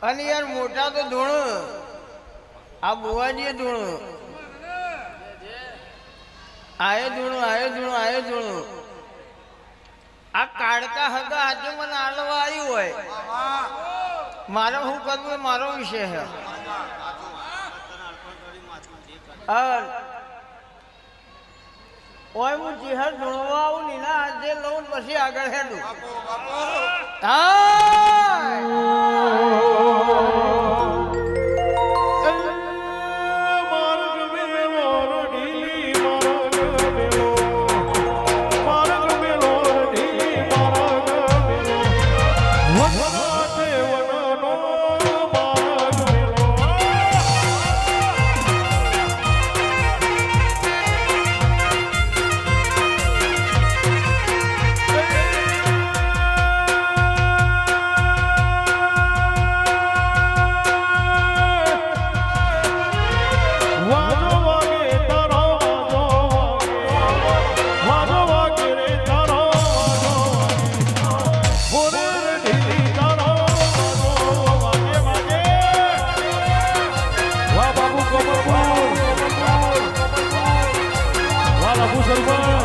અને યાર મોટા તો ધૂણ આ બુવાજીએ ધૂણ આયે ધૂણું આ કાળકા હગા આજે મને આલવા આવ્યું હોય મારે શું કરવું એ મારો વિષય છે ઓય હું ચિહર ધૂણવા આવું ને ના આજે લઉં પછી આગળ હેડું Musulman